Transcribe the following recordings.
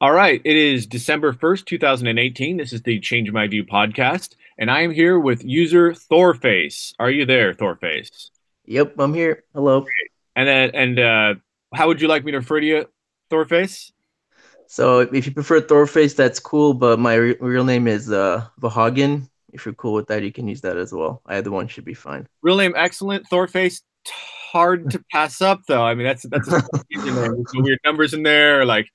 All right, it is December 1st, 2018. This is the Change My View podcast, and I am here with user thorface. Are you there, thorface? Yep, I'm here. Hello. And how would you like me to refer to you, thorface? So if you prefer Thorface, that's cool, but my re real name is Vahagan. If you're cool with that, you can use that as well. Either one should be fine. Real name excellent, thorface. Hard to pass up though. I mean, that's a username. There's no weird numbers in there, like,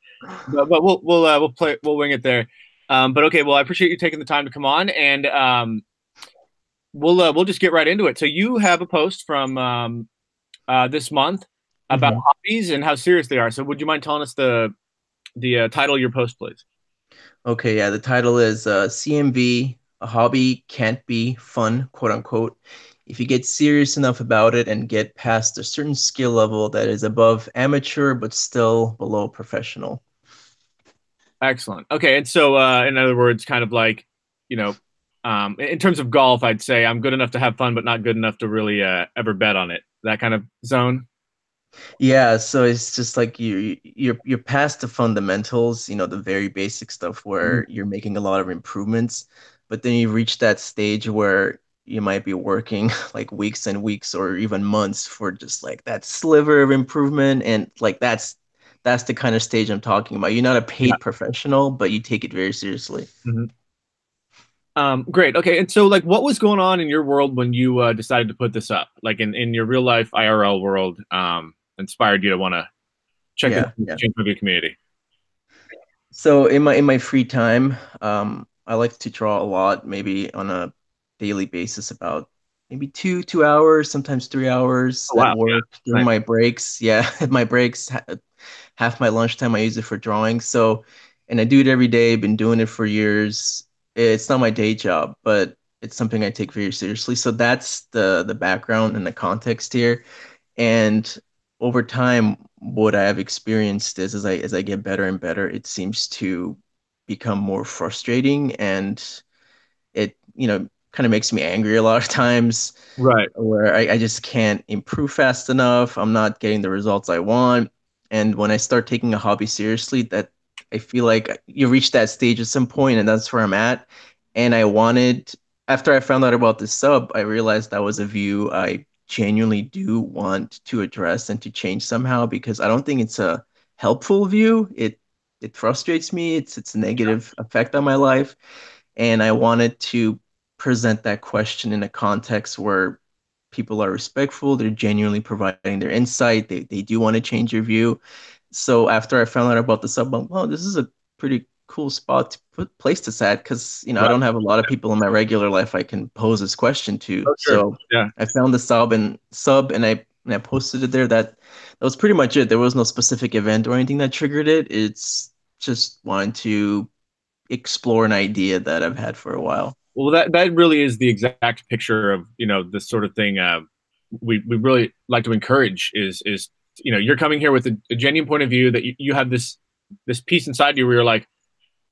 but we'll wing it there. But okay, well, I appreciate you taking the time to come on, and we'll just get right into it. So you have a post from this month about Mhm. hobbies and how serious they are. So would you mind telling us the title of your post, please? Okay, yeah, the title is CMV, a hobby can't be fun, quote unquote, if you get serious enough about it and get past a certain skill level that is above amateur but still below professional. Excellent. Okay, and so in other words, kind of like, you know, in terms of golf, I'd say I'm good enough to have fun, but not good enough to really ever bet on it. That kind of zone. Yeah, so it's just like you're past the fundamentals, the very basic stuff Mhm. where you're making a lot of improvements, but then you reach that stage where you might be working like weeks and weeks or even months for just like that sliver of improvement, and like that's the kind of stage I'm talking about. You're not a Yeah. paid professional, but you take it very seriously. Mhm. Great. Okay, and so like, what was going on in your world when you decided to put this up? Like in your real life IRL world, inspired you to want to check this Yeah, yeah. change movie community. So in my free time, I like to draw a lot, maybe on a daily basis, about maybe two hours, sometimes 3 hours Oh at wow, work yeah, during nice. my breaks. Yeah, at my breaks, half my lunchtime I use it for drawing. So, and I do it every day. Been doing it for years. It's not my day job, but it's something I take very seriously. So that's the background and the context here. And over time, what I have experienced is as I get better and better, it seems to become more frustrating, and it, kind of makes me angry a lot of times, Right. where I just can't improve fast enough. I'm not getting the results I want. And when I start taking a hobby seriously, that I feel like you reach that stage at some point, and that's where I'm at. And after I found out about this sub, I realized that was a view I genuinely do want to address and to change somehow, because I don't think it's a helpful view. It frustrates me. It's a negative effect on my life. And I wanted to present that question in a context where people are respectful, they're genuinely providing their insight, they do want to change your view. So after I found out about the sub, well, this is a pretty cool spot to put place this at, because I Right. don't have a lot of people in my regular life I can pose this question to. Oh sure. So Yeah. I found the sub and I posted it there. That was pretty much it. There was no specific event or anything that triggered it. It's just wanting to explore an idea that I've had for a while. Well, that really is the exact picture of this sort of thing. We really like to encourage is you're coming here with a genuine point of view that you have this piece inside you where you're like,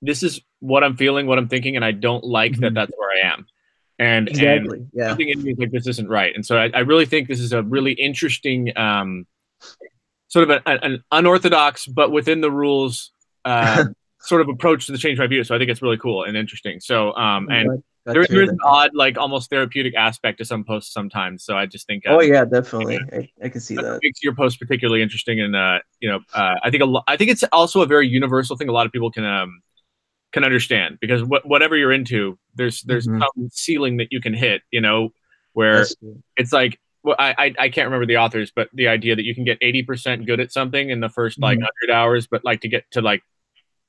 this is what I'm feeling, what I'm thinking, and I don't like that Mhm. that's where I am. And Exactly. Yeah. something in me is like, this isn't right. And so I really think this is a really interesting sort of an unorthodox but within the rules uh, sort of approach to the change my view. So I think it's really cool and interesting. So I'm and glad to there hear is an that. Yeah. odd, like almost therapeutic aspect to some posts sometimes. So I just think Oh yeah, definitely. I can see that's what that. makes your post particularly interesting. And I think I think it's also a very universal thing. A lot of people can understand because whatever you're into, there's Hmm. some ceiling that you can hit. Where That's true. it's like, well, I can't remember the authors, but the idea that you can get 80% good at something in the first like Hmm. 100 hours, but like to get to like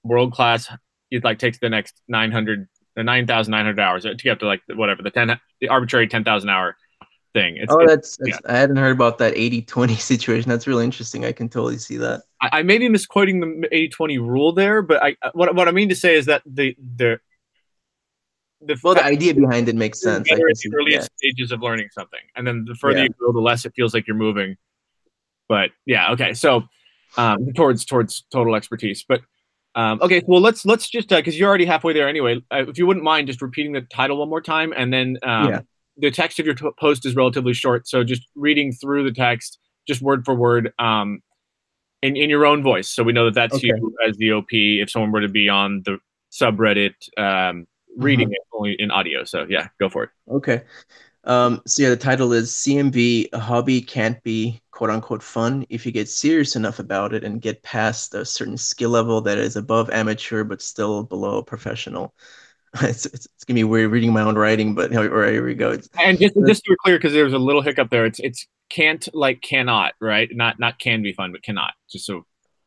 world class, it like takes the next 900, the 9,900 hours to get up to like whatever the arbitrary 10,000 hour thing. Oh, Yeah. that's I hadn't heard about that 80/20 situation. That's really interesting. I can totally see that. I may be misquoting the 80/20 rule there, but what I mean to say is that the Well, the fact idea behind it makes you're sense. I better can at the see. Yeah. earliest stages of learning something, and then the further you Yeah. go, the less it feels like you're moving. But yeah, okay. So towards total expertise. But okay, well let's just because you're already halfway there anyway. If you wouldn't mind just repeating the title one more time, and then Yeah. the text of your post is relatively short, so just reading through the text, just word for word. in your own voice, so we know that that's you Okay. as the OP. If someone were to be on the subreddit, reading Mhm. it only in audio. So yeah, go for it. Okay. So yeah, the title is CMB, a hobby can't be quote unquote fun if you get serious enough about it and get past a certain skill level that is above amateur but still below professional. It's gonna be weird reading my own writing, but all right, here we go. And just to be clear, because there's a little hiccup there. It's can't like cannot, right? Not can be fun, but cannot. Just so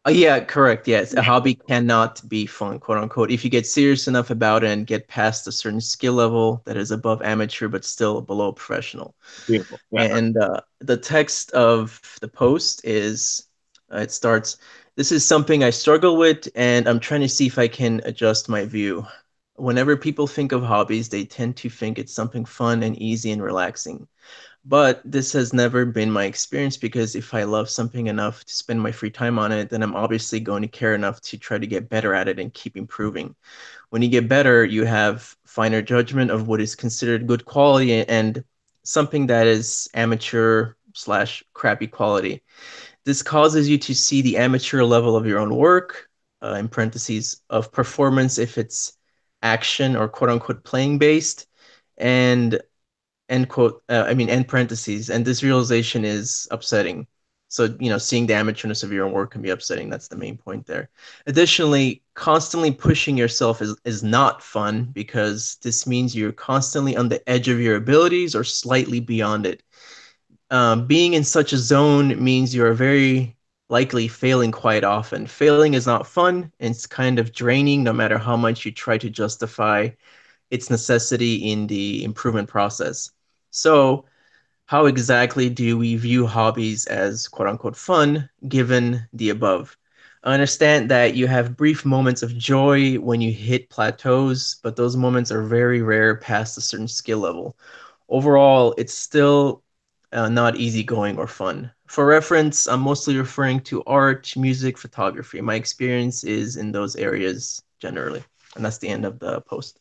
Yeah, correct. Yes, a yeah, hobby cannot be fun, quote unquote, if you get serious enough about it and get past a certain skill level that is above amateur but still below professional. beautiful. Yeah. And the text of the post is it starts, "This is something I struggle with, and I'm trying to see if I can adjust my view. Whenever people think of hobbies, they tend to think it's something fun and easy and relaxing. But this has never been my experience because if I love something enough to spend my free time on it, then I'm obviously going to care enough to try to get better at it and keep improving. When you get better, you have finer judgment of what is considered good quality and something that is amateur slash crappy quality. This causes you to see the amateur level of your own work, in parentheses, of performance if it's action or quote unquote playing based, and end quote, I mean, end parentheses. And this realization is upsetting. So, seeing the amateurness of your own work can be upsetting. That's the main point there. Additionally, constantly pushing yourself is not fun because this means you're constantly on the edge of your abilities or slightly beyond it. Being in such a zone means you're very likely failing quite often. Failing is not fun. And it's kind of draining no matter how much you try to justify its necessity in the improvement process. So, how exactly do we view hobbies as quote unquote fun given the above? I understand that you have brief moments of joy when you hit plateaus, but those moments are very rare past a certain skill level. Overall, it's still not easygoing or fun. For reference, I'm mostly referring to art, music, photography. My experience is in those areas generally. And that's the end of the post.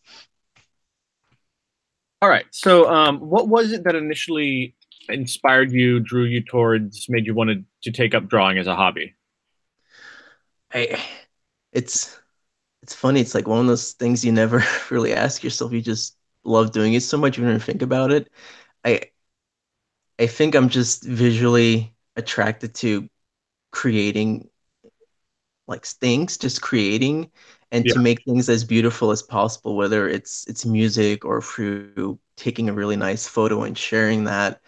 All right. So, what was it that initially inspired you, drew you towards, made you wanted to take up drawing as a hobby? I, it's it's funny. It's like one of those things you never really ask yourself. You just love doing it so much you don't even think about it. I I think I'm just visually attracted to creating like things, just creating and Yeah. to make things as beautiful as possible, whether it's music or through taking a really nice photo and sharing that.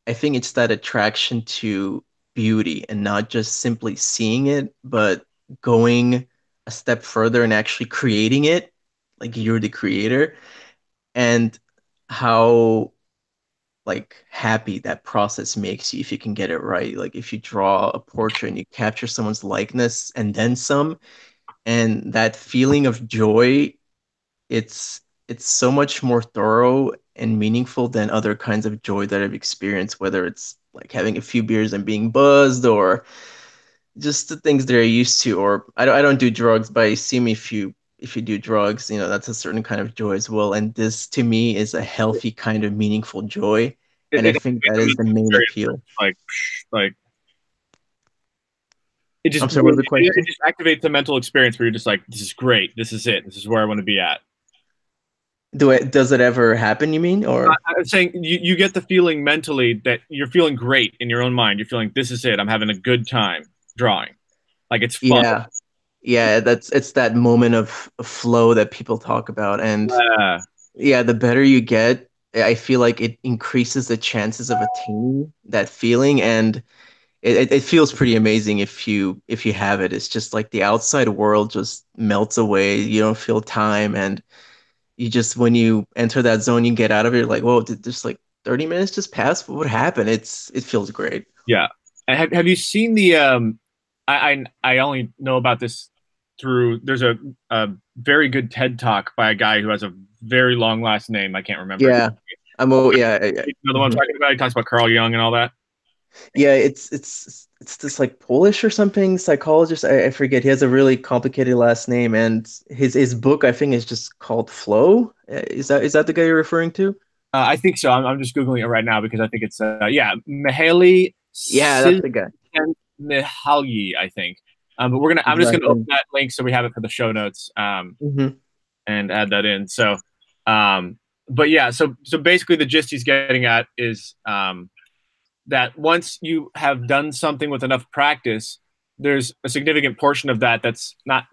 I think it's that attraction to beauty and not just simply seeing it, but going a step further and actually creating it, like you're the creator, and how like happy that process makes you if you can get it right. Like if you draw a portrait and you capture someone's likeness and then some, and that feeling of joy, it's it's so much more thorough and meaningful than other kinds of joy that I've experienced, whether it's like having a few beers and being buzzed or just the things that I used to, or I don't do drugs, but I assume if you do drugs, that's a certain kind of joy as well. And this to me is a healthy kind of meaningful joy. And I It think activates that a is the mental main experience where appeal. it's like I'm sorry, what was the it question? just activates a mental experience where you're just like, this is great, this is it, this is where I want to be at. Does it ever happen, you mean? Or I'm saying you get the feeling mentally that you're feeling great in your own mind. You're feeling this is it. I'm having a good time drawing. Like it's fun. yeah. Yeah, it's that moment of flow that people talk about. And Uh, yeah, the better you get, I feel like it increases the chances of attaining that feeling, and it feels pretty amazing if you have it. It's just like the outside world just melts away. You don't feel time, and you just when you enter that zone, you get out of it like, whoa, did just like 30 minutes just pass? What happened? It feels great. yeah. Have you seen the I only know about this through there's a very good TED talk by a guy who has a very long last name. I can't remember it. Yeah, yeah, You know the one I'm mhm. talking about? He talks about Carl Jung and all that. Yeah, it's this like Polish or something psychologist. I forget. He has a really complicated last name, and his book I think is just called Flow. Is that the guy you're referring to? I think so. I'm just googling it right now because I think it's yeah, Mihaly Yeah, that's the guy. Mihaly, I think. But I'm just gonna open Exactly. that link so we have it for the show notes, Hmm. and add that in. So, um, but yeah, so basically the gist he's getting at is that once you have done something with enough practice, there's a significant portion of that that's not,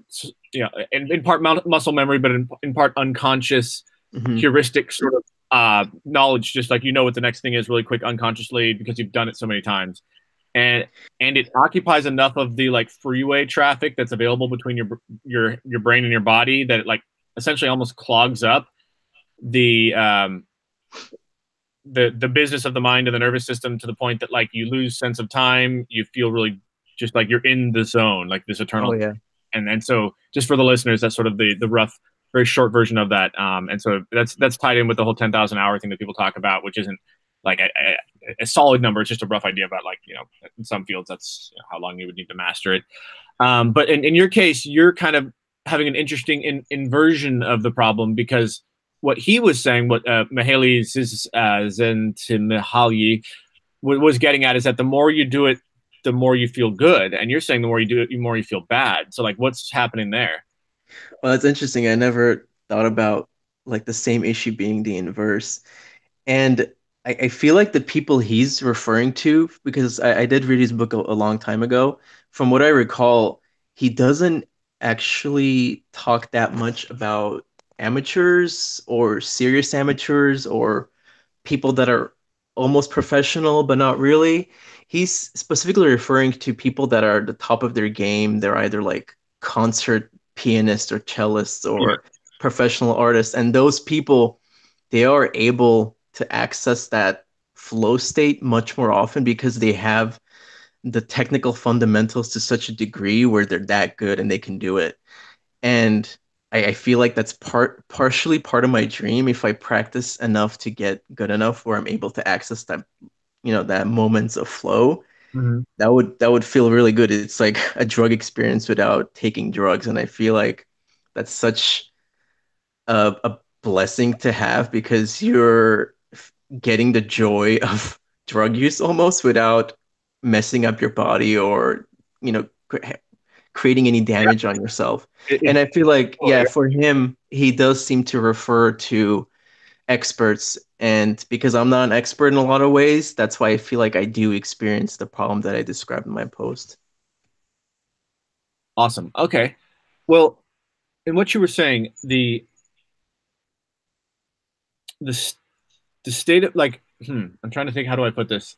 in part muscle memory, but in part unconscious Hmm. heuristic sort of knowledge, just like you know what the next thing is really quick unconsciously because you've done it so many times. And it occupies enough of the like freeway traffic that's available between your brain and your body that it like essentially almost clogs up the the business of the mind and the nervous system to the point that like you lose sense of time, you feel really just like you're in the zone, like this Oh eternal. yeah. And so just for the listeners, that's sort of the rough, very short version of that. And so that's tied in with the whole 10,000 hour thing that people talk about, which isn't like a solid number. It's just a rough idea about like, in some fields, that's how long you would need to master it. But in your case, you're kind of having an interesting inversion of the problem because what he was saying, what Mihaly Csikszentmihalyi was getting at is that the more you do it, the more you feel good, and you're saying the more you do it, the more you feel bad. So like, what's happening there? Well, that's interesting. I never thought about like the same issue being the inverse. And I feel like the people he's referring to, because I did read his book a long time ago. From what I recall, he doesn't actually talk that much about amateurs or serious amateurs or people that are almost professional but not really. He's specifically referring to people that are at the top of their game. They're either like concert pianists or cellists Yeah. or professional artists, and those people, they are able to access that flow state much more often because they have the technical fundamentals to such a degree where they're that good and they can do it. And I feel like that's partially part of my dream if I practice enough to get good enough where I'm able to access that, that moments of flow. Mhm. That would feel really good. It's like a drug experience without taking drugs. And I feel like that's such a blessing to have because you're getting the joy of drug use almost without messing up your body or, you know, creating any Yeah. damage on yourself. And It's I feel like, oh, yeah, yeah. for him, he does seem to refer to experts. And because I'm not an expert in a lot of ways, that's why I feel like I do experience the problem that I described in my post. Awesome. Okay. Well, in what you were saying, the s- the state of like, I'm trying to think, how do I put this?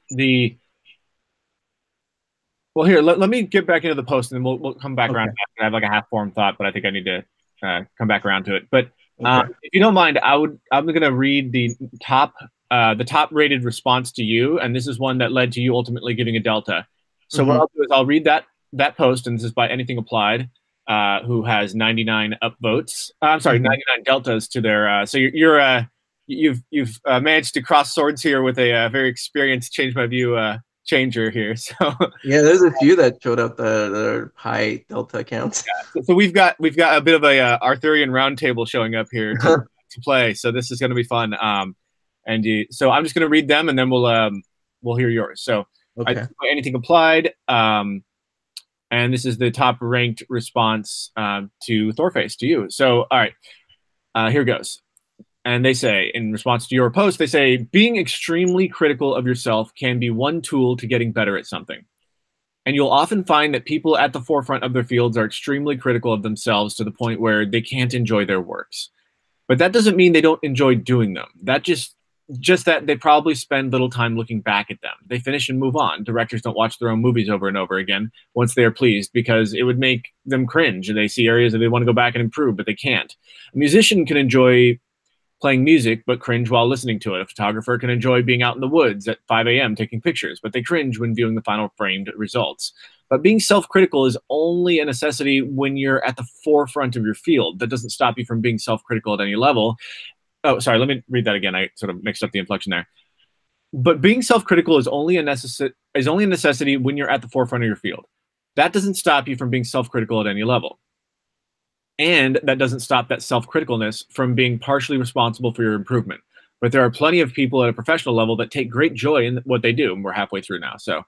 Well, here, let me get back into the post and then we'll come back around. Okay. I have like a half formed thought, but I think I need to come back around to it. But Okay. if you don't mind, I'm going to read the top rated response to you, and this is one that led to you ultimately giving a delta. So what Hmm. I'll do is I'll read that post, and this is by Anything Applied, who has 99 upvotes. I'm sorry, Hmm. 99 deltas to their. So you've managed to cross swords here with a very experienced change my view changer here. So Yeah, there's a few that showed up the high delta accounts. so we've got a bit of a Arthurian roundtable showing up here to play. So this is going to be fun. So I'm just going to read them and then we'll hear yours. So I Okay. anything applied. And this is the top ranked response to Thorface to you. So all right, here goes. And they say, in response to your post, they say, being extremely critical of yourself can be one tool to getting better at something. And you'll often find that people at the forefront of their fields are extremely critical of themselves to the point where they can't enjoy their works. But that doesn't mean they don't enjoy doing them. That just that they probably spend little time looking back at them. They finish and move on. Directors don't watch their own movies over and over again once they are pleased because it would make them cringe. They see areas that they want to go back and improve, but they can't. A musician can enjoy playing music but cringe while listening to it. A photographer can enjoy being out in the woods at 5 a.m. taking pictures, but they cringe when viewing the final framed results. But being self critical is only a necessity when you're at the forefront of your field. That doesn't stop you from being self critical at any level. Oh, sorry, let me read that again. I sort of mixed up the inflection there. But being self critical is only a necessity when you're at the forefront of your field. That doesn't stop you from being self critical at any level. And that doesn't stop that self criticalness from being partially responsible for your improvement. But there are plenty of people at a professional level that take great joy in what they do. And we're halfway through now. So,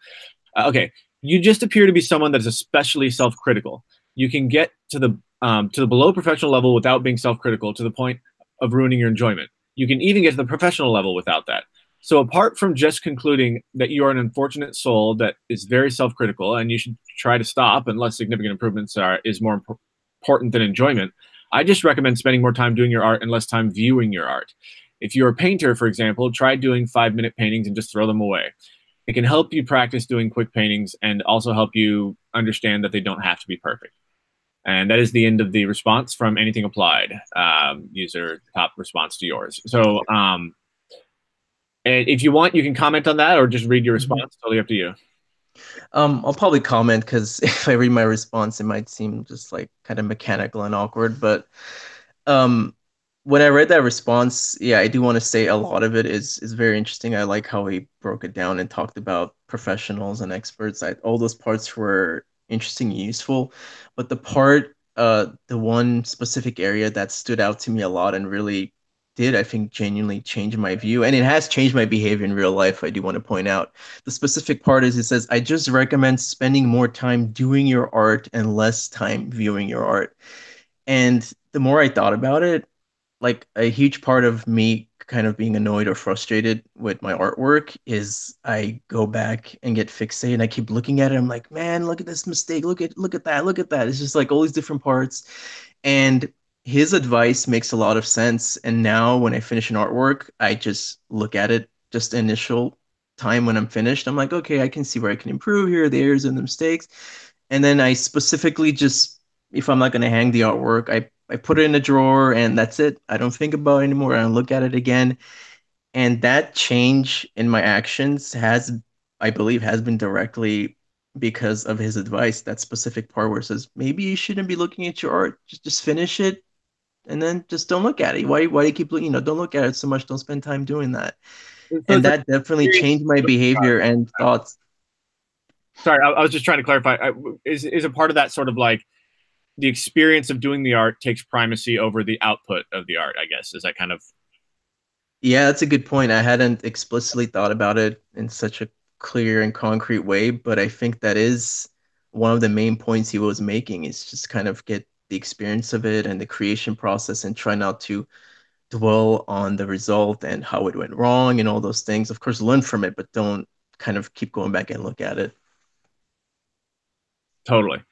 okay. You just appear to be someone that is especially self-critical. You can get to the below professional level without being self-critical to the point of ruining your enjoyment. You can even get to the professional level without that. So apart from just concluding that you are an unfortunate soul that is very self-critical and you should try to stop unless significant improvements are is more important than enjoyment, I just recommend spending more time doing your art and less time viewing your art. If you're a painter, for example, try doing 5-minute paintings and just throw them away. It can help you practice doing quick paintings and also help you understand that they don't have to be perfect. And that is the end of the response from Anything Applied, user top response to yours. So, and if you want, you can comment on that or just read your Mhm. response. Totally up to you. I'll probably comment because if I read my response, it might seem just like kind of mechanical and awkward. But um, when I read that response, yeah, I do want to say a lot of it is very interesting. I like how he broke it down and talked about professionals and experts. All those parts were interesting and useful, but the one specific area that stood out to me a lot and really did, I think, genuinely change my view, and it has changed my behavior in real life. I do want to point out the specific part is it says, I just recommend spending more time doing your art and less time viewing your art. And the more I thought about it, like a huge part of me kind of being annoyed or frustrated with my artwork is I go back and get fixated and I keep looking at it. I'm like, man, look at this mistake. Look at that. Look at that. It's just like all these different parts. And his advice makes a lot of sense. And now when I finish an artwork, I just look at it just initial time when I'm finished. I'm like, okay, I can see where I can improve here, the errors and the mistakes. And then I specifically just, if I'm not going to hang the artwork, I put it in a drawer and that's it. I don't think about it anymore. I don't look at it again. And that change in my actions has, I believe, has been directly because of his advice. That specific part where it says, maybe you shouldn't be looking at your art. Just finish it and then just don't look at it. Why do you keep looking? Don't look at it so much. Don't spend time doing that. So And it's like that definitely experience. changed my behavior and thoughts. Sorry, I was just trying to clarify. Is a part of that sort of like the experience of doing the art takes primacy over the output of the art? I guess is that kind of Yeah, that's a good point. I hadn't explicitly thought about it in such a clear and concrete way, but I think that is one of the main points he was making is just kind of get the experience of it and the creation process and try not to dwell on the result and how it went wrong and all those things. Of course, learn from it, but don't kind of keep going back and look at it. totally.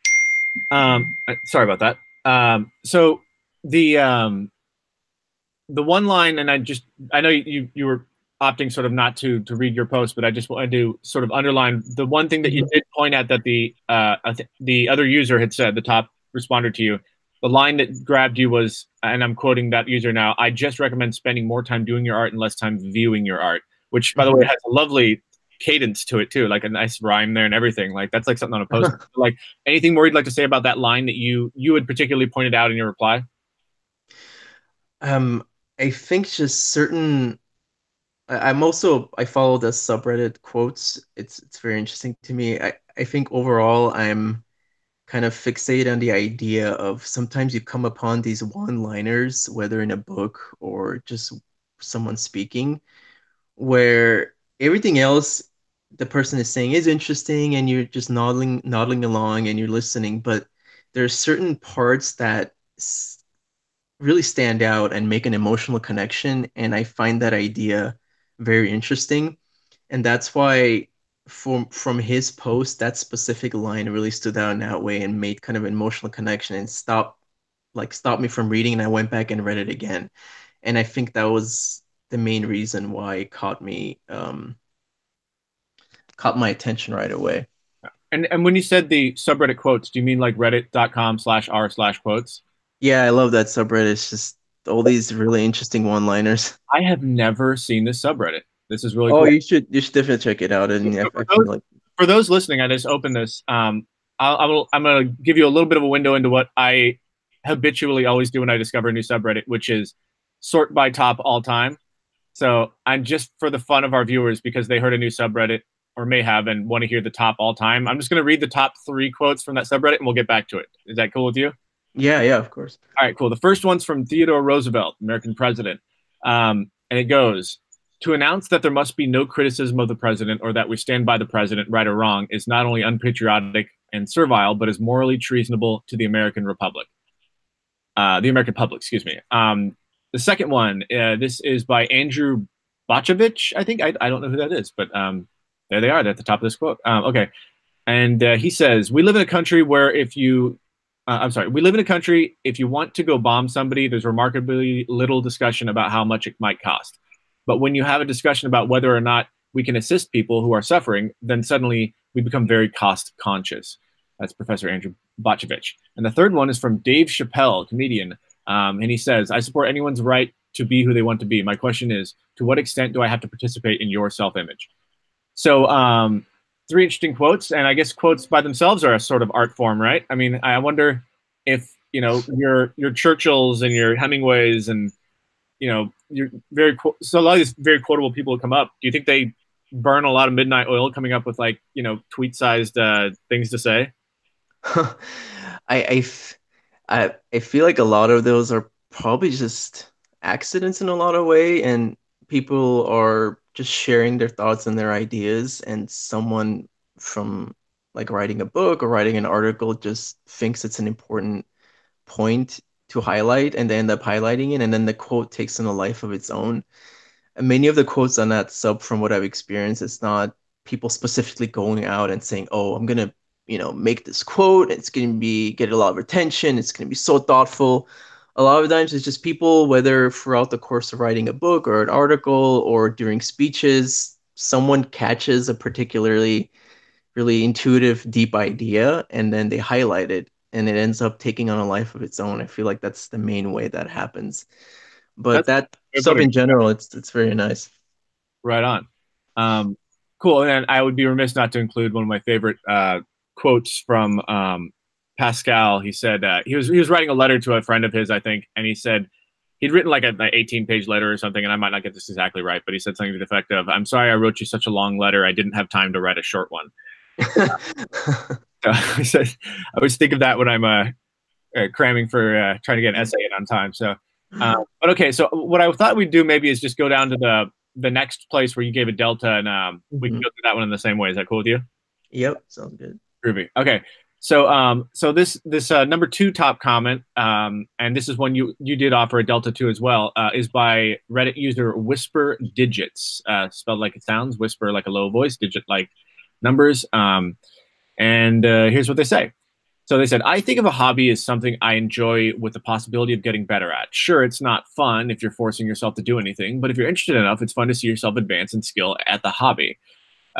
Sorry about that. So the um, the one line, and I know you were opting sort of not to read your post, but I just wanted to sort of underline the one thing that you Mhm. did point at that the other user had said, the top responder to you, the line that grabbed you was, and I'm quoting that user now, I just recommend spending more time doing your art and less time viewing your art, which by the way Mhm. has a lovely cadence to it too, like a nice rhyme there and everything. Like that's like something on a post. Like anything more you'd like to say about that line that you had particularly pointed out in your reply? Um, I think just certain I'm also I follow the subreddit quotes. It's very interesting to me. I think overall I'm kind of fixated on the idea of sometimes you come upon these one-liners, whether in a book or just someone speaking, where everything else the person is saying is interesting and you're just nodding along and you're listening, but there's certain parts that really stand out and make an emotional connection. And I find that idea very interesting. And that's why from his post, that specific line really stood out in that way and made kind of an emotional connection and stopped me from reading. And I went back and read it again. And I think that was the main reason why it caught my attention right away. And when you said the subreddit quotes, do you mean like reddit.com/r/quotes? Yeah, I love that subreddit. It's just all these really interesting one-liners. I have never seen this subreddit. This is really Oh, cool. you should definitely check it out. And So I feel like for those listening, I just opened this. I'm going to give you a little bit of a window into what I habitually always do when I discover a new subreddit, which is sort by top all time. So I'm just for the fun of our viewers, because they heard a new subreddit or may have and want to hear the top all time. I'm just going to read the top 3 quotes from that subreddit and we'll get back to it. Is that cool with you? yeah, yeah, of course. All right, cool. The first one's from Theodore Roosevelt, American president. And it goes, To announce that there must be no criticism of the president or that we stand by the president, right or wrong, is not only unpatriotic and servile, but is morally treasonable to the American Republic. The American public, excuse me. The second one, this is by Andrew Bacevich, I think. I don't know who that is, but there they are. They're at the top of this quote. Okay. And he says, we live in a country where if you, I'm sorry, we live in a country, if you want to go bomb somebody, there's remarkably little discussion about how much it might cost. But when you have a discussion about whether or not we can assist people who are suffering, then suddenly we become very cost conscious. That's Professor Andrew Bacevich. And the third one is from Dave Chappelle, comedian. And he says, I support anyone's right to be who they want to be. My question is, to what extent do I have to participate in your self-image? So three interesting quotes, and I guess quotes by themselves are a sort of art form, right? I mean, I wonder if, you know, your Churchills and your Hemingways and, you know, you're very so a lot of these very quotable people come up. Do you think they burn a lot of midnight oil coming up with, like, you know, tweet-sized things to say? I, I, f- I feel like a lot of those are probably just accidents in a lot of way, and people are just sharing their thoughts and their ideas, and someone from like writing a book or writing an article just thinks it's an important point to highlight, and they end up highlighting it, and then the quote takes on a life of its own. And many of the quotes on that sub, from what I've experienced, it's not people specifically going out and saying, "Oh, I'm gonna, make this quote. It's gonna be get a lot of attention. It's gonna be so thoughtful." A lot of times, it's just people, whether throughout the course of writing a book or an article or during speeches, someone catches a particularly really intuitive, deep idea, and then they highlight it, and it ends up taking on a life of its own. I feel like that's the main way that happens. But That's that a good sub point. in general, it's very nice. Right on. Cool. And I would be remiss not to include one of my favorite quotes from Pascal. He said he was writing a letter to a friend of his, I think, and he said he'd written like an 18-page letter or something, and I might not get this exactly right, but he said something to the effect of, "I'm sorry I wrote you such a long letter. I didn't have time to write a short one." So I said I always think of that when I'm cramming for trying to get an essay in on time. So, but okay. So what I thought we'd do maybe is just go down to the next place where you gave a delta, and we can Mhm. go through that one in the same way. Is that cool with you? Yep, sounds good. Groovy. Okay. So so this number two top comment, and this is one you did offer a delta to as well, is by Reddit user Whisper Digits, spelled like it sounds, whisper like a low voice, digit like numbers. And here's what they say. So they said, I think of a hobby as something I enjoy with the possibility of getting better at. Sure, it's not fun if you're forcing yourself to do anything, but if you're interested enough, it's fun to see yourself advance in skill at the hobby.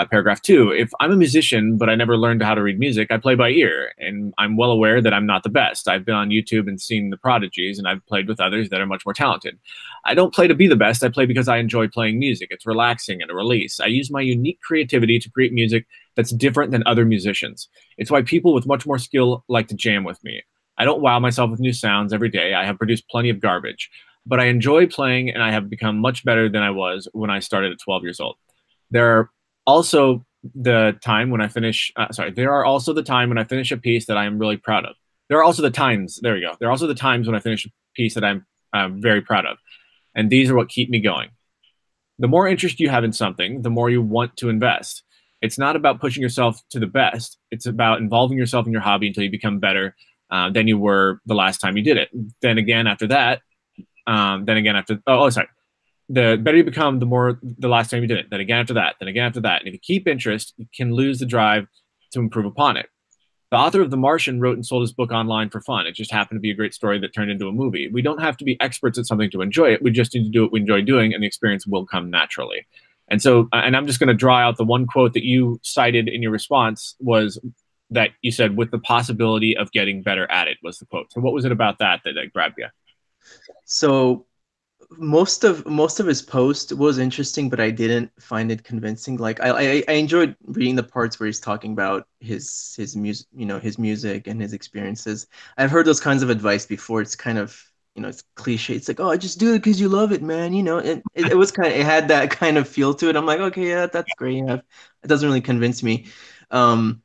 Paragraph two, if I'm a musician, but I never learned how to read music, I play by ear, and I'm well aware that I'm not the best. I've been on YouTube and seen the prodigies, and I've played with others that are much more talented. I don't play to be the best. I play because I enjoy playing music. It's relaxing and a release. I use my unique creativity to create music that's different than other musicians. It's why people with much more skill like to jam with me. I don't wow myself with new sounds every day. I have produced plenty of garbage, but I enjoy playing, and I have become much better than I was when I started at 12 years old. There are also the time when I finish, there are also the time when I finish a piece that I am really proud of. There are also the times, there we go. There are also the times when I finish a piece that I'm very proud of. And these are what keep me going. The more interest you have in something, the more you want to invest. It's not about pushing yourself to the best. It's about involving yourself in your hobby until you become better than you were the last time you did it. Then again, after that, sorry, the better you become, the more the last time you did it. Then again after that, then again after that. And if you keep interest, you can lose the drive to improve upon it. The author of The Martian wrote and sold his book online for fun. It just happened to be a great story that turned into a movie. We don't have to be experts at something to enjoy it. We just need to do what we enjoy doing, and the experience will come naturally. And so, and I'm just going to draw out the one quote that you cited in your response was that you said, with the possibility of getting better at it, was the quote. So what was it about that grabbed you? So most of his post was interesting, but I didn't find it convincing. Like I enjoyed reading the parts where he's talking about his music, his music and his experiences. I've heard those kinds of advice before. It's kind of, it's cliche. It's like, oh, just do it because you love it, man. And it was kind of, it had that kind of feel to it. I'm like, okay, yeah, that's great. It doesn't really convince me. Um,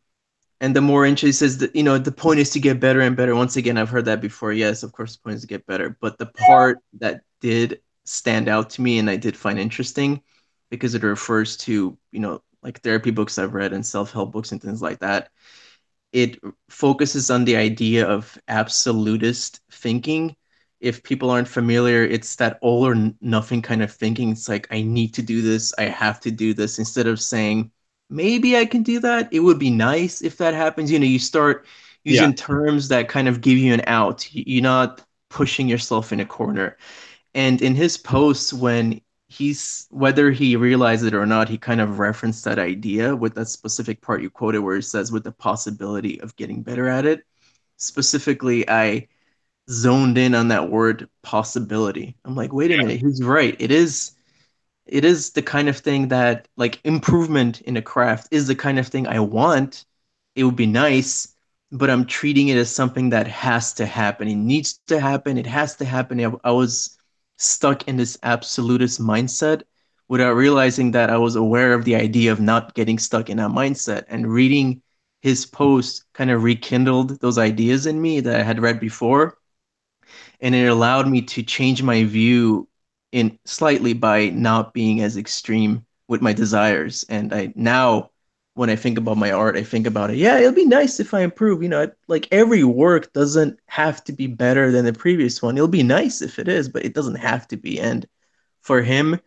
and the more interest is that, the point is to get better and better. Once again, I've heard that before. Yes, of course, the point is to get better. But the part that did stand out to me and I did find interesting because it refers to, like therapy books I've read and self-help books and things like that. It focuses on the idea of absolutist thinking. If people aren't familiar, it's that all or nothing kind of thinking. It's like, I need to do this, I have to do this, instead of saying, maybe I can do that. It would be nice if that happens. You start Yeah. using terms that kind of give you an out. You're not pushing yourself in a corner. And in his posts, when he's whether he realized it or not, he kind of referenced that idea with that specific part you quoted where he says with the possibility of getting better at it. Specifically, I zoned in on that word possibility. I'm like, wait a minute, he's right. It is the kind of thing that, like, improvement in a craft is the kind of thing I want. It would be nice, but I'm treating it as something that has to happen. It needs to happen. It has to happen. I was stuck in this absolutist mindset without realizing that I was aware of the idea of not getting stuck in that mindset. And reading his post kind of rekindled those ideas in me that I had read before, and it allowed me to change my view in slightly by not being as extreme with my desires. And I now, when I think about my art, I think about it, yeah, it'll be nice if I improve. Like every work doesn't have to be better than the previous one. It'll be nice if it is, but it doesn't have to be. And for him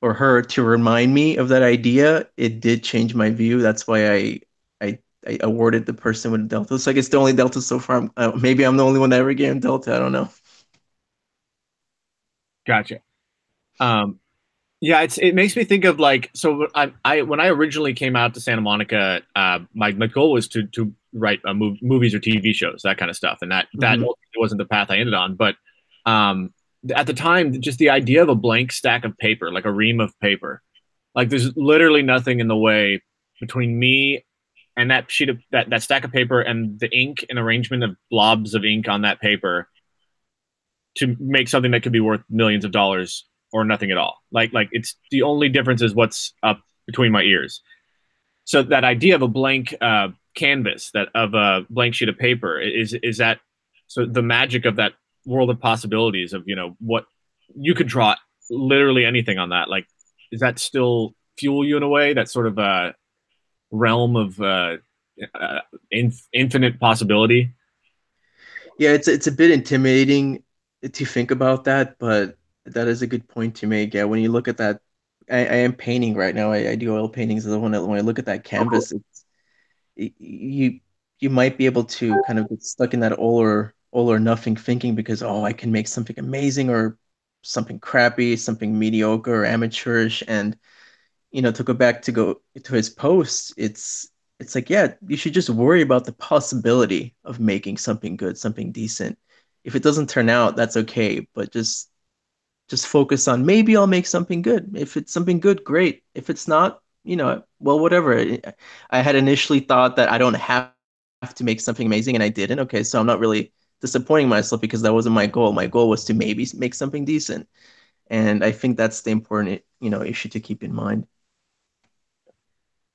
or her to remind me of that idea, it did change my view. That's why I awarded the person with a delta. It's like it's the only delta so far. Maybe I'm the only one that ever gave him delta. I don't know. Gotcha. Um, yeah, it makes me think of like so I when I originally came out to Santa Monica, my goal was to write movies or TV shows, that kind of stuff, and that Hmm. wasn't the path I ended on. But um, at the time, just the idea of a blank stack of paper, like a ream of paper, like there's literally nothing in the way between me and that sheet of that stack of paper and the ink and arrangement of blobs of ink on that paper to make something that could be worth millions of dollars or nothing at all. Like it's the only difference is what's up between my ears. So that idea of a blank canvas, that of a blank sheet of paper, is that so the magic of that world of possibilities of what you could draw literally anything on that. Like, does that still fuel you in a way? That sort of realm of infinite possibility. Yeah, it's a bit intimidating to think about that, but that is a good point to make. Yeah, when you look at that, I am painting right now. I do oil paintings. And when I look at that Oh, cool. canvas, you you might be able to kind of get stuck in that all or nothing thinking because, oh, I can make something amazing or something crappy, something mediocre or amateurish. And to go to his posts, it's like, yeah, you should just worry about the possibility of making something good, something decent. If it doesn't turn out, that's okay, but just focus on, maybe I'll make something good. If it's something good, great. If it's not, well, whatever. I had initially thought that I don't have to make something amazing, and I didn't. Okay, so I'm not really disappointing myself because that wasn't my goal. My goal was to maybe make something decent. And I think that's the important, issue to keep in mind.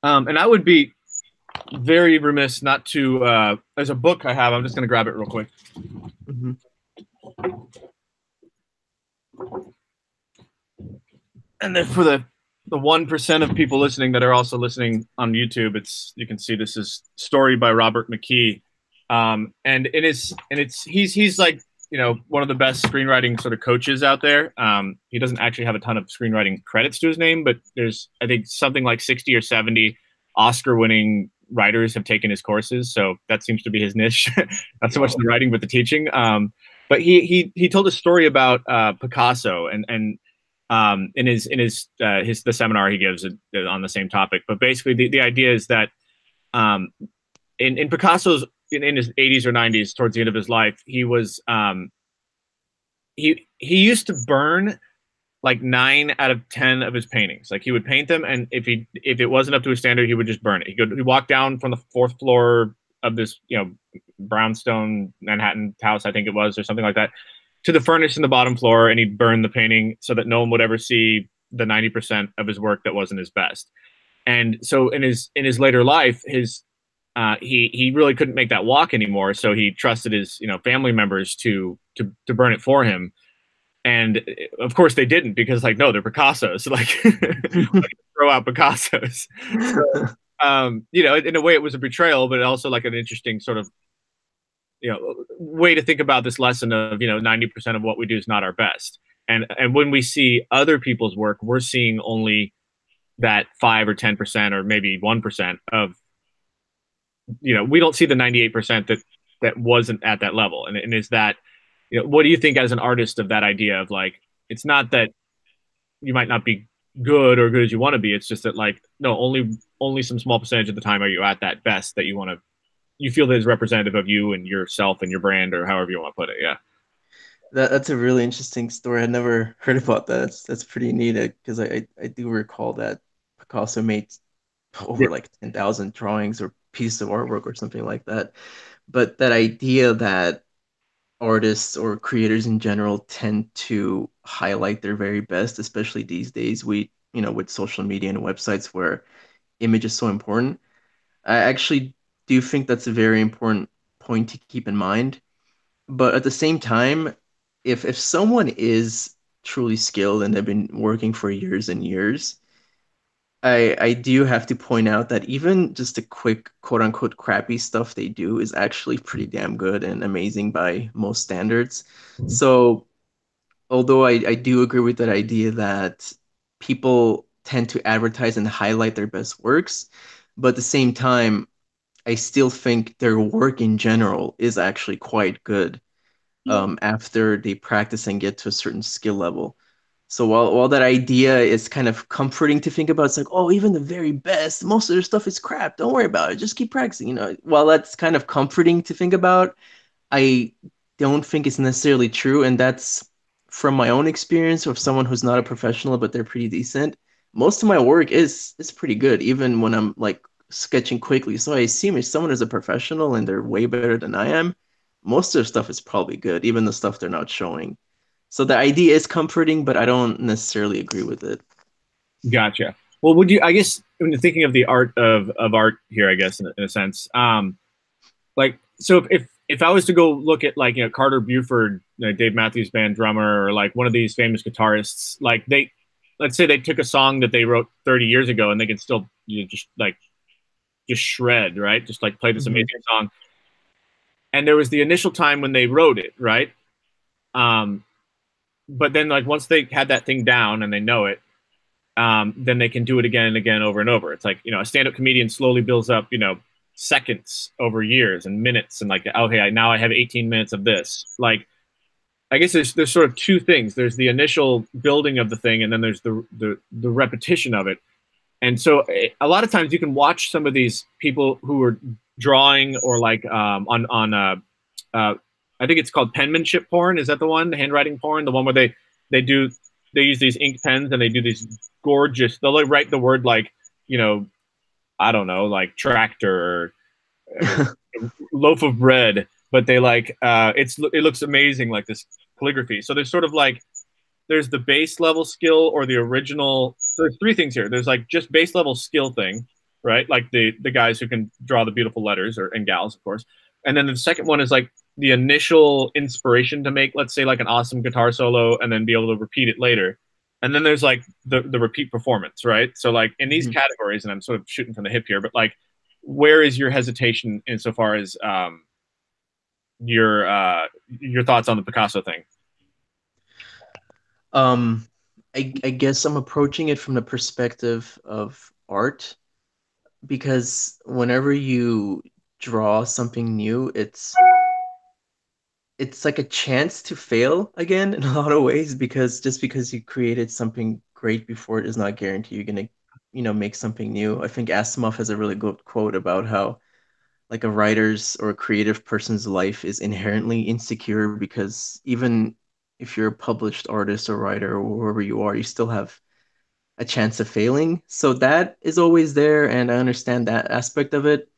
And I would be very remiss not to. There's a book I have. I'm just going to grab it real quick. Mhm. And then for the 1% of people listening that are also listening on YouTube, you can see this is story by Robert McKee, and he's like one of the best screenwriting sort of coaches out there. He doesn't actually have a ton of screenwriting credits to his name, but there's I think something like 60 or 70 Oscar-winning writers have taken his courses, so that seems to be his niche. Not so much Wow. the writing, but the teaching. But he told a story about Picasso and in his the seminar he gives on the same topic. But basically, the idea is that um, in Picasso's in his 80s or 90s, towards the end of his life, he used to burn like 9 out of 10 of his paintings. Like he would paint them, and if it wasn't up to his standard, he would just burn it. He'd walk down from the fourth floor of this brownstone Manhattan house, I think it was, or something like that, to the furnace in the bottom floor, and he'd burn the painting so that no one would ever see the 90% of his work that wasn't his best. And so in his later life, he really couldn't make that walk anymore. So he trusted his family members to burn it for him. And of course they didn't, because like, no, they're Picassos. Like, throw out Picassos. So, in a way it was a betrayal, but also like an interesting sort of, way to think about this lesson of, 90% of what we do is not our best. And when we see other people's work, we're seeing only that 5 or 10% or maybe 1% of, we don't see the 98% that wasn't at that level. And is that, what do you think as an artist of that idea of like, it's not that you might not be good or good as you want to be. It's just that like, no, only some small percentage of the time are you at that best that you feel that is representative of you and yourself and your brand, or however you want to put it. Yeah. That's a really interesting story. I never heard about that. That's pretty neat because I do recall that Picasso made Yeah. over like 10,000 drawings or pieces of artwork or something like that. But that idea that artists or creators in general tend to highlight their very best, especially these days, with social media and websites where image is so important. I actually do think that's a very important point to keep in mind. But at the same time, if someone is truly skilled and they've been working for years and years, I do have to point out that even just the quick quote unquote crappy stuff they do is actually pretty damn good and amazing by most standards. So although I do agree with that idea that people tend to advertise and highlight their best works, but at the same time, I still think their work in general is actually quite good after they practice and get to a certain skill level. So while that idea is kind of comforting to think about, it's like, oh, even the very best, most of their stuff is crap. Don't worry about it. Just keep practicing. While that's kind of comforting to think about, I don't think it's necessarily true, and that's from my own experience of someone who's not a professional, but they're pretty decent. Most of my work is pretty good, even when I'm like sketching quickly. So I assume if someone is a professional and they're way better than I am, most of their stuff is probably good, even the stuff they're not showing. So the idea is comforting, but I don't necessarily agree with it. Gotcha. Well, I guess when you're thinking of the art of art here, I guess in a sense, like, so if I was to go look at like, Carter Buford, Dave Matthews Band drummer, or like one of these famous guitarists, like let's say they took a song that they wrote 30 years ago and they can still, just shred, right? Just like play this Mhm. amazing song. And there was the initial time when they wrote it, right? Um, but then like once they had that thing down and they know it, then they can do it again and again over and over. It's like, a stand-up comedian slowly builds up, seconds over years and minutes, and like, okay, now I have 18 minutes of this. Like, I guess there's sort of two things. There's the initial building of the thing, and then there's the repetition of it. And so a lot of times you can watch some of these people who are drawing, or like on uh, I think it's called penmanship porn. Is that the one? The handwriting porn, the one where they do they use these ink pens and they do these gorgeous. They'll like write the word like, you know I don't know, like tractor, or loaf of bread, but they like it looks amazing, like this calligraphy. So there's sort of like, there's the base level skill or the original. So there's three things here. There's like just base level skill thing, right? Like the guys who can draw the beautiful letters, and gals, of course. And then the second one is like the initial inspiration to make, let's say, like an awesome guitar solo, and then be able to repeat it later. And then there's like the repeat performance, right? So like in these Mhm. categories, and I'm sort of shooting from the hip here, but like, where is your hesitation insofar as your thoughts on the Picasso thing? Um, I guess I'm approaching it from the perspective of art because whenever you draw something new, it's like a chance to fail again in a lot of ways because just because you created something great before it does not guarantee you're gonna, make something new. I think Asimov has a really good quote about how like a writer's or a creative person's life is inherently insecure because even if you're a published artist or writer or whoever you are, you still have a chance of failing. So that is always there, and I understand that aspect of it.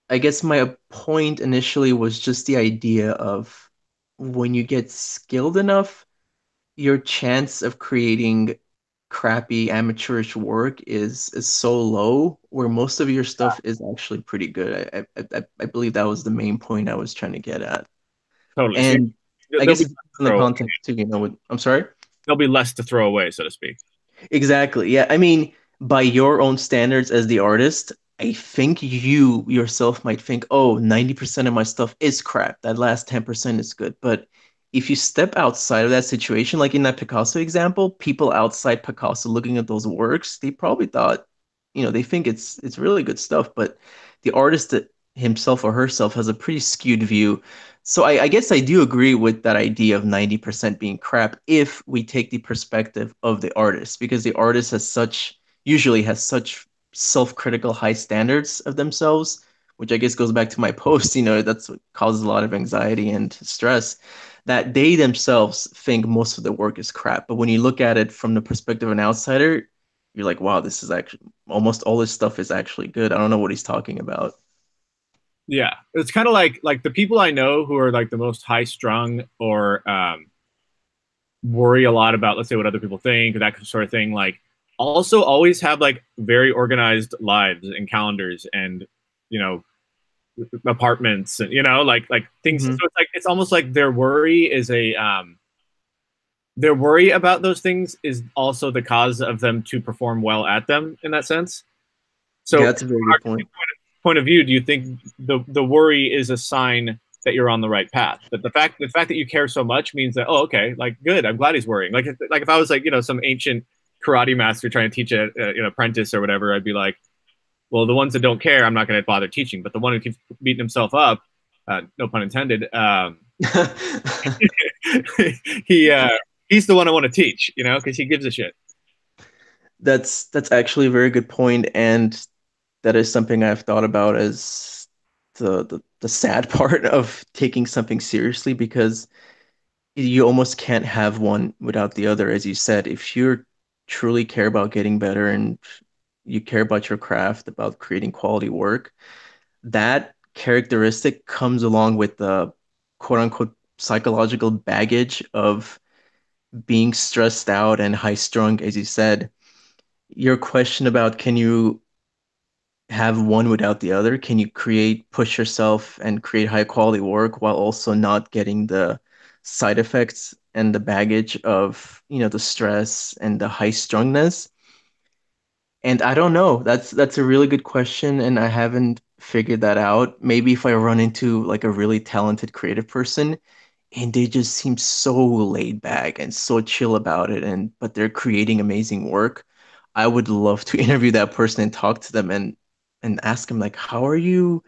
I guess my point initially was just the idea of when you get skilled enough, your chance of creating crappy amateurish work is so low, where most of your stuff is actually pretty good. I believe that was the main point I was trying to get at. Totally. So And I there'll guess be it less depends to on the throw away. context too, I'm sorry? There'll be less to throw away, so to speak. Exactly. Yeah. I mean, by your own standards as the artist, I think you yourself might think, oh, 90% of my stuff is crap. That last 10% is good. But if you step outside of that situation, like in that Picasso example, people outside Picasso looking at those works, they probably thought, they think it's really good stuff. But the artist himself or herself has a pretty skewed view. So I guess I do agree with that idea of 90% being crap if we take the perspective of the artist, because the artist usually has such self-critical high standards of themselves, which I guess goes back to my post, that's what causes a lot of anxiety and stress, that they themselves think most of the work is crap. But when you look at it from the perspective of an outsider, you're like, wow, this is actually almost all this stuff is actually good. I don't know what he's talking about. Yeah, it's kind of like the people I know who are like the most high strung or worry a lot about, let's say, what other people think, or that sort of thing. Like, also always have like very organized lives and calendars, and you know, apartments, and like things. So Hmm. it's almost like their worry about those things is also the cause of them to perform well at them in that sense. Yeah, So, that's a very good point. point of view, do you think the worry is a sign that you're on the right path? That the fact that you care so much means that, oh, okay, like good, I'm glad he's worrying. Like if I was like some ancient karate master trying to teach an apprentice or whatever, I'd be like, well, the ones that don't care, I'm not going to bother teaching, but the one who keeps beating himself up, no pun intended, he he's the one I want to teach, because he gives a shit. That's actually a very good point, and that is something I've thought about as the sad part of taking something seriously, because you almost can't have one without the other. As you said, if you truly care about getting better and you care about your craft, about creating quality work, that characteristic comes along with the quote unquote psychological baggage of being stressed out and high strung, as you said. Your question about can you have one without the other? Can you push yourself and create high quality work while also not getting the side effects and the baggage of, the stress and the high strungness? And I don't know. That's a really good question, and I haven't figured that out. Maybe if I run into like a really talented creative person and they just seem so laid back and so chill about it, and but they're creating amazing work, I would love to interview that person and talk to them and ask them like, how are you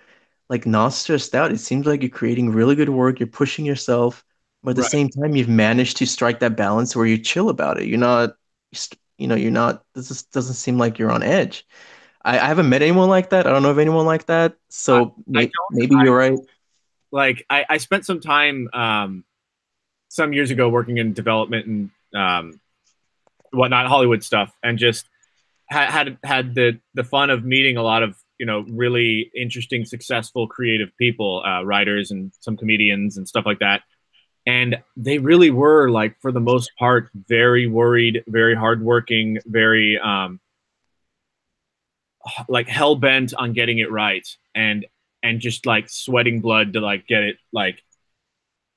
like not stressed out? It seems like you're creating really good work, you're pushing yourself, but at the Right. same time you've managed to strike that balance where you're chill about it. You're not, this just doesn't seem like you're on edge. I haven't met anyone like that. I don't know of anyone like that. I, So I don't. maybe you're right. I spent some time some years ago working in development and whatnot, Hollywood stuff, and just had the fun of meeting a lot of really interesting, successful, creative people, writers and some comedians and stuff like that. And they really were, like, for the most part, very worried, very hardworking, very like hell bent on getting it right, and just like sweating blood to like get it, like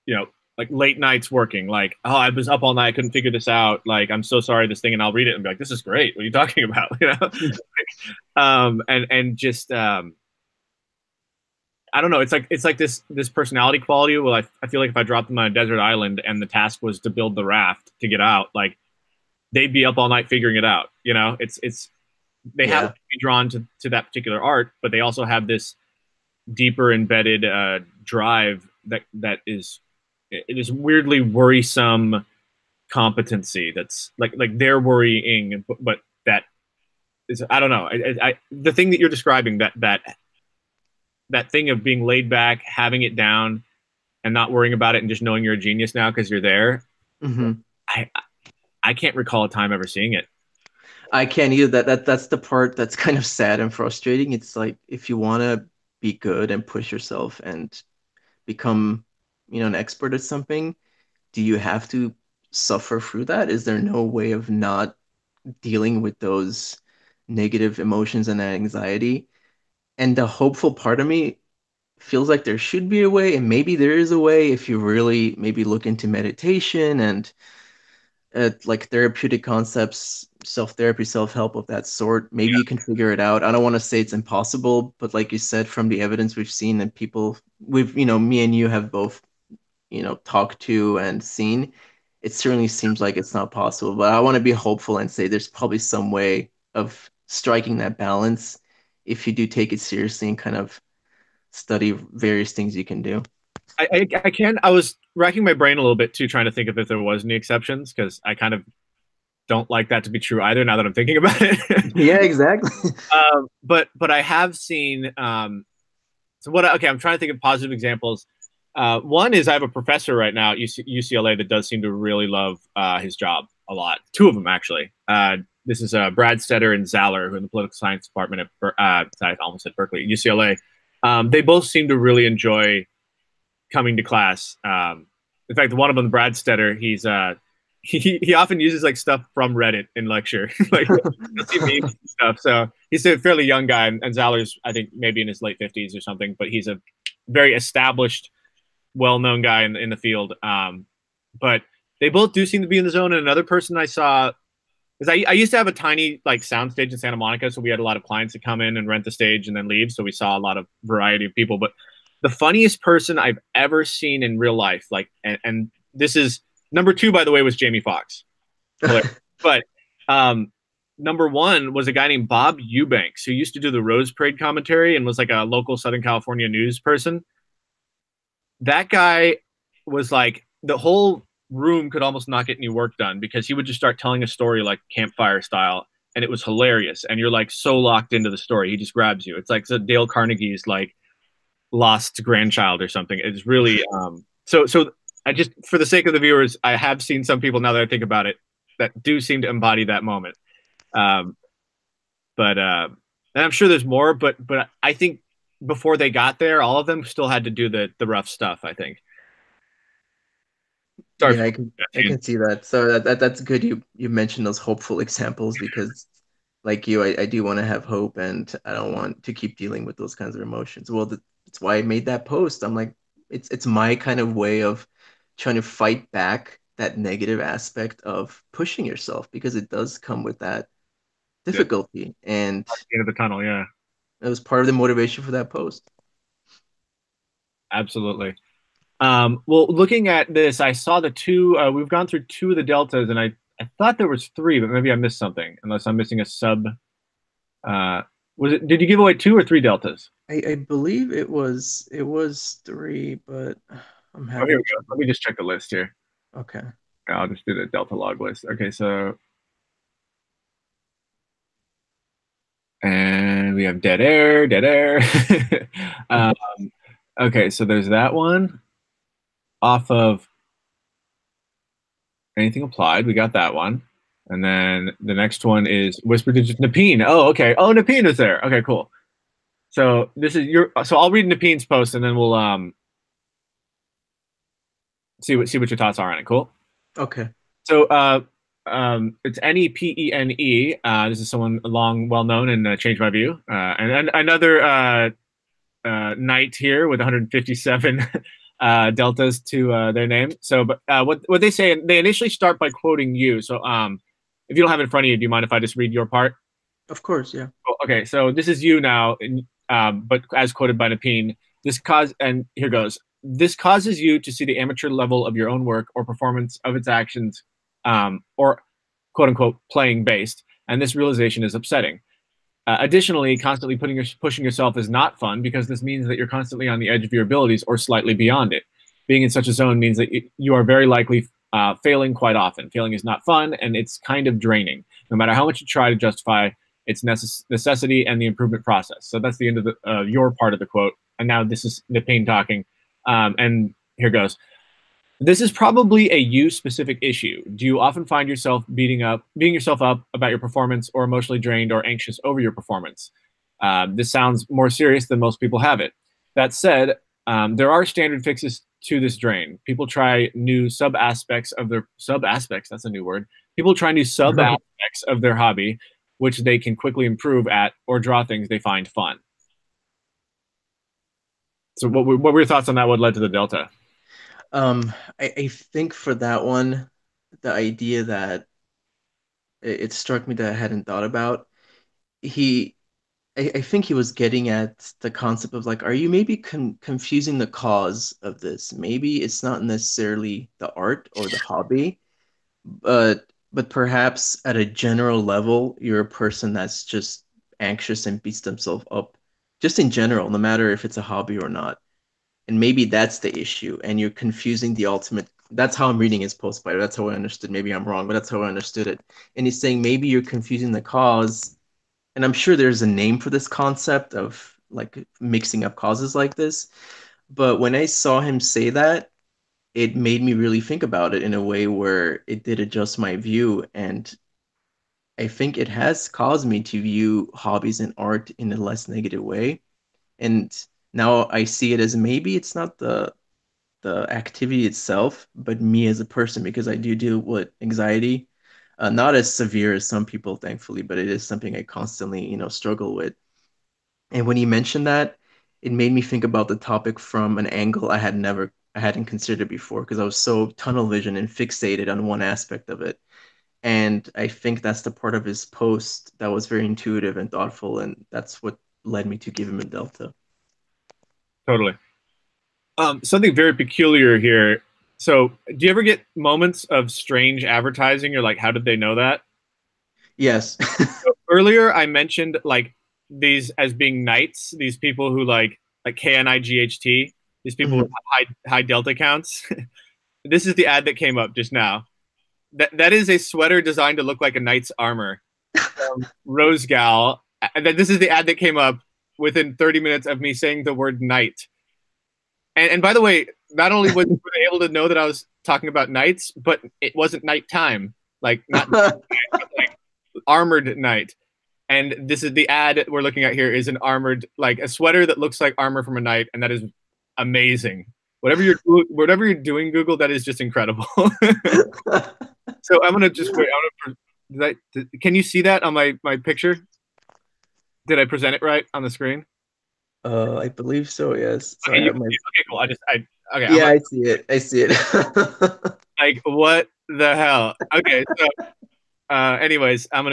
you know like late nights working, like, oh, I was up all night, I couldn't figure this out, like, I'm so sorry, this thing, and I'll read it and be like, this is great, what are you talking about? And just I don't know, it's like this personality quality. Well, I feel like if I dropped them on a desert island and the task was to build the raft to get out, like, they'd be up all night figuring it out. It's they happen Yeah. to be drawn to that particular art, but they also have this deeper embedded drive that is, it is weirdly worrisome competency, that's like they're worrying, but that is, I don't know. The thing that you're describing, that thing of being laid back, having it down, and not worrying about it, and just knowing you're a genius now because you're there. Hmm. I I can't recall a time ever seeing it. I can't either. That's the part that's kind of sad and frustrating. It's like if you want to be good and push yourself and become, an expert at something, do you have to suffer through that? Is there no way of not dealing with those negative emotions and that anxiety? And the hopeful part of me feels like there should be a way, and maybe there is a way if you really maybe look into meditation and like therapeutic concepts, self-therapy, self-help of that sort. Maybe you can figure it out. I don't want to say it's impossible, but like you said, from the evidence we've seen and people we've, me and you have both, talked to and seen, it certainly seems like it's not possible. But I want to be hopeful and say there's probably some way of striking that balance if you do take it seriously and kind of study various things you can do. I can. I was racking my brain a little bit too, trying to think of if there was any exceptions, because I kind of don't like that to be true either. Now that I'm thinking about it, Yeah, exactly. but I have seen. So what? Okay, I'm trying to think of positive examples. One is I have a professor right now at UCLA that does seem to really love his job a lot. Two of them actually. This is Brad Stetter and Zaller, who are in the political science department at I almost said Berkeley, UCLA. They both seem to really enjoy coming to class. In fact, one of them, Brad Stetter, he often uses like stuff from Reddit in lecture, like you'll see memes and stuff. So he's a fairly young guy, and Zaller's I think maybe in his late 50s or something, but he's a very established, well-known guy in the field. But they both do seem to be in the zone. And another person I saw, because I used to have a tiny like sound stage in Santa Monica, so we had a lot of clients that come in and rent the stage and then leave. So we saw a lot of variety of people. But the funniest person I've ever seen in real life, like, and this is number two, by the way, was Jamie Foxx. But number one was a guy named Bob Eubanks, who used to do the Rose Parade commentary and was like a local Southern California news person. That guy was like, the whole room could almost not get any work done because he would just start telling a story like campfire style, and it was hilarious. And you're like so locked into the story, he just grabs you. It's like Dale Carnegie's like lost grandchild or something. It's really so I just, for the sake of the viewers, I have seen some people, now that I think about it, that do seem to embody that moment. Um, but and I'm sure there's more, but I think before they got there, all of them still had to do the rough stuff, I think. Sorry Yeah, for I can see that. So that's good you mentioned those hopeful examples because like you, I do want to have hope and I don't want to keep dealing with those kinds of emotions. Well, that's why I made that post. I'm like, it's my kind of way of trying to fight back that negative aspect of pushing yourself because it does come with that the difficulty. And end of the tunnel. Yeah, it was part of the motivation for that post. absolutely. Well, looking at this, I saw the two. We've gone through two of the deltas, and I thought there was three, but maybe I missed something. Unless I'm missing a sub. Uh, was it? Did you give away two or three deltas? I believe it was three, but I'm Oh, here we having go. Let me just check the list here. okay. I'll just do the delta log list. Okay, so and we have dead air, dead air. um, okay, so there's that one off of anything applied. We got that one. And then the next one is Whisper Digits Napine. Oh, okay. Oh, Napine is there. Okay, cool. So this is your. So I'll read Napine's post, and then we'll see what your thoughts are on it. Cool. Okay. So it's Nepene. This is someone long, well known, and changed my view. And another knight here with 157 deltas to their name. So, but what they say, they initially start by quoting you. So, if you don't have it in front of you, do you mind if I just read your part? Of course, yeah. Oh, okay, so this is you now, but as quoted by Napine, and here goes. This causes you to see the amateur level of your own work or performance of its actions, or quote unquote playing based, and this realization is upsetting. Additionally, constantly pushing yourself is not fun because this means that you're constantly on the edge of your abilities or slightly beyond it. Being in such a zone means that you are very likely failing quite often. Failing is not fun, and it's kind of draining. No matter how much you try to justify its necessity and the improvement process. So that's the end of your part of the quote. And now this is Napine talking. And here goes. This is probably a you-specific issue. Do you often find yourself beating yourself up about your performance or emotionally drained or anxious over your performance? This sounds more serious than most people have it. That said, there are standard fixes to this drain. People try new sub-aspects of their sub-aspects. That's a new word. People try new sub-aspects of their hobby, which they can quickly improve at or draw things they find fun. So what were your thoughts on that? What led to the Delta? I think for that one, the idea that it struck me that I hadn't thought about. He, I think he was getting at the concept of like, are you maybe confusing the cause of this? Maybe it's not necessarily the art or the hobby, but perhaps at a general level, you're a person that's just anxious and beats themselves up, just in general, no matter if it's a hobby or not. And maybe that's the issue, and you're confusing the ultimate. That's how I'm reading his post, by that's how I understood. Maybe I'm wrong, but that's how I understood it. And he's saying maybe you're confusing the cause, and I'm sure there's a name for this concept of like mixing up causes like this. But when I saw him say that, it made me really think about it in a way where it did adjust my view. And I think it has caused me to view hobbies and art in a less negative way. And now I see it as maybe it's not the activity itself, but me as a person, because I do deal with anxiety. Not as severe as some people, thankfully, but it is something I constantly, struggle with. And when you mentioned that, it made me think about the topic from an angle I hadn't considered before, because I was so tunnel vision and fixated on one aspect of it. And I think that's the part of his post that was very intuitive and thoughtful, and that's what led me to give him a delta. Totally. Something very peculiar here. So, do you ever get moments of strange advertising? You're like, how did they know that? Yes. So earlier, I mentioned like these as being knights, these people who like KNIGHT, these people with Mhm. high delta counts. This is the ad that came up just now. That is a sweater designed to look like a knight's armor from Rose Gal. And then this is the ad that came up within 30 minutes of me saying the word knight. And by the way, not only were they able to know that I was talking about knights, but it wasn't nighttime, like not like armored knight. And this is the ad we're looking at here is an armored, like a sweater that looks like armor from a knight, and that is amazing. Whatever you're doing, Google, that is just incredible. So I'm gonna just wait. Can you see that on my picture? Did I present it right on the screen? I believe so, yes. So I Okay, have my okay, cool. Okay. I'm Yeah, gonna I see it. I see it. like what the hell? Okay, so anyways, I'm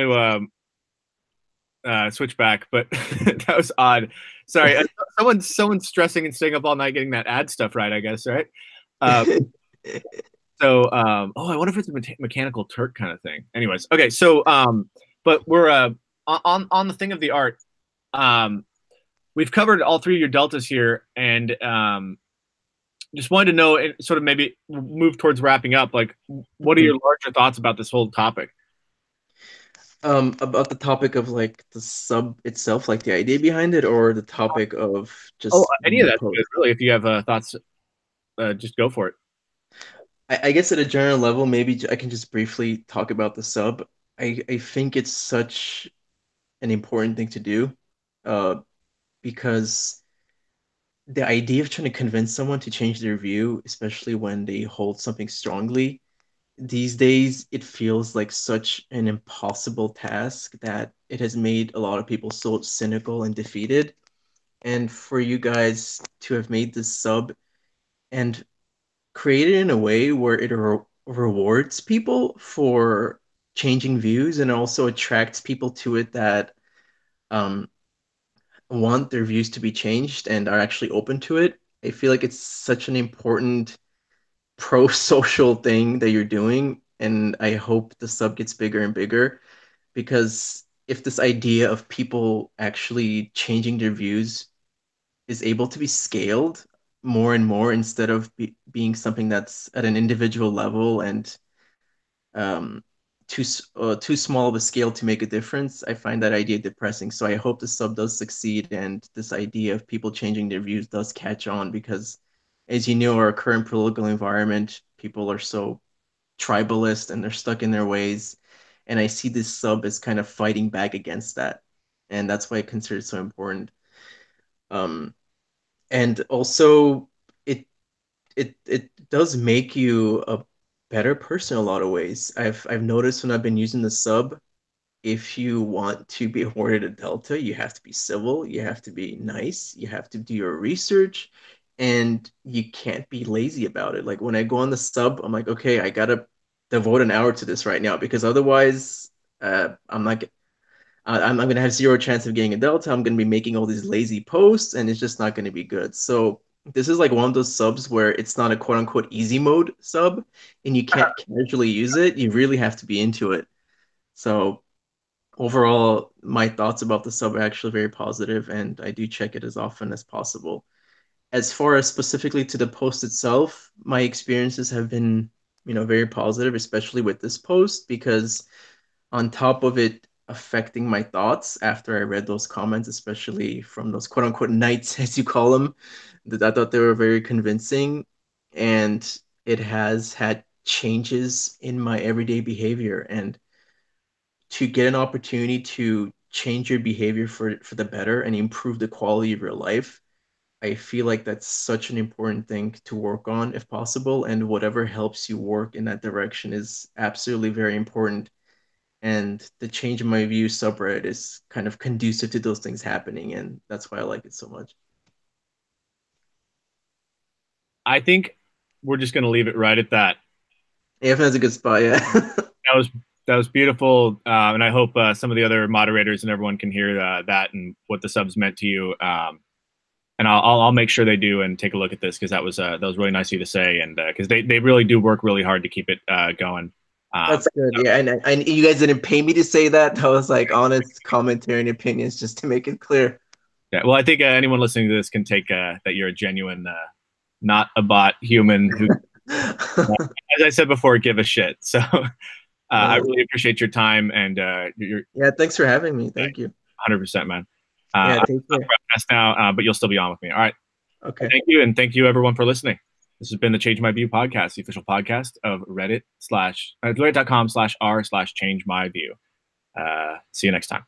gonna switch back, but that was odd. Sorry, someone's stressing and staying up all night getting that ad stuff right. I guess right. Uh, oh, I wonder if it's a mechanical Turk kind of thing. Anyways, okay, but we're on the thing of the art. Um, we've covered all three of your deltas here, and just wanted to know, and sort of maybe move towards wrapping up. Like, what are Mhm. your larger thoughts about this whole topic? About the topic of like the sub itself, like the idea behind it, or the topic of Oh, just any of the that's good, post. really. If you have thoughts, just go for it. I guess at a general level, maybe I can just briefly talk about the sub. I think it's such an important thing to do, uh, because the idea of trying to convince someone to change their view, especially when they hold something strongly, these days it feels like such an impossible task that it has made a lot of people so cynical and defeated. And for you guys to have made this sub and create it in a way where it rewards people for changing views and also attracts people to it that um, want their views to be changed and are actually open to it. I feel like it's such an important pro-social thing that you're doing, and I hope the sub gets bigger and bigger, because if this idea of people actually changing their views is able to be scaled more and more instead of being something that's at an individual level and um, too small of a scale to make a difference, I find that idea depressing. So I hope the sub does succeed and this idea of people changing their views does catch on, because, as you know, our current political environment, people are so tribalist and they're stuck in their ways. And I see this sub as kind of fighting back against that. And that's why I consider it so important. Um, and also, it it does make you a better person in a lot of ways. I've noticed when I've been using the sub, if you want to be awarded a delta, you have to be civil, you have to be nice, you have to do your research, and you can't be lazy about it. Like when I go on the sub, I'm like, okay, I gotta devote an hour to this right now because otherwise, I'm not. I'm gonna have zero chance of getting a delta. I'm gonna be making all these lazy posts, and it's just not gonna be good. So this is like one of those subs where it's not a quote unquote easy mode sub, and you can't casually use it. You really have to be into it. So overall, my thoughts about the sub are actually very positive, and I do check it as often as possible. As far as specifically to the post itself, my experiences have been, very positive, especially with this post, because on top of it affecting my thoughts after I read those comments, especially from those quote unquote knights, as you call them, that I thought they were very convincing. And it has had changes in my everyday behavior. And to get an opportunity to change your behavior for the better and improve the quality of your life, I feel like that's such an important thing to work on if possible. And whatever helps you work in that direction is absolutely very important. And the change in my view subreddit is kind of conducive to those things happening. And that's why I like it so much. I think we're just going to leave it right at that. AFN is a good spot, yeah. That was that was beautiful, and I hope some of the other moderators and everyone can hear that and what the subs meant to you. And I'll make sure they do and take a look at this because that was really nice of you to say, and because they really do work really hard to keep it going. That's good. Yeah, and you guys didn't pay me to say that. That was like honest commentary and opinions just to make it clear. Yeah, well, I think anyone listening to this can take that you're a genuine, not a bot human who, as I said before, give a shit. So I really appreciate your time and you're Yeah, thanks for having me. Thank you. 100%, man. Yeah, I'm take care. now, but you'll still be on with me. All right. Okay. Thank you, and thank you everyone for listening. This has been the Change My View podcast, the official podcast of Reddit/reddit.com/r/change my view. See you next time.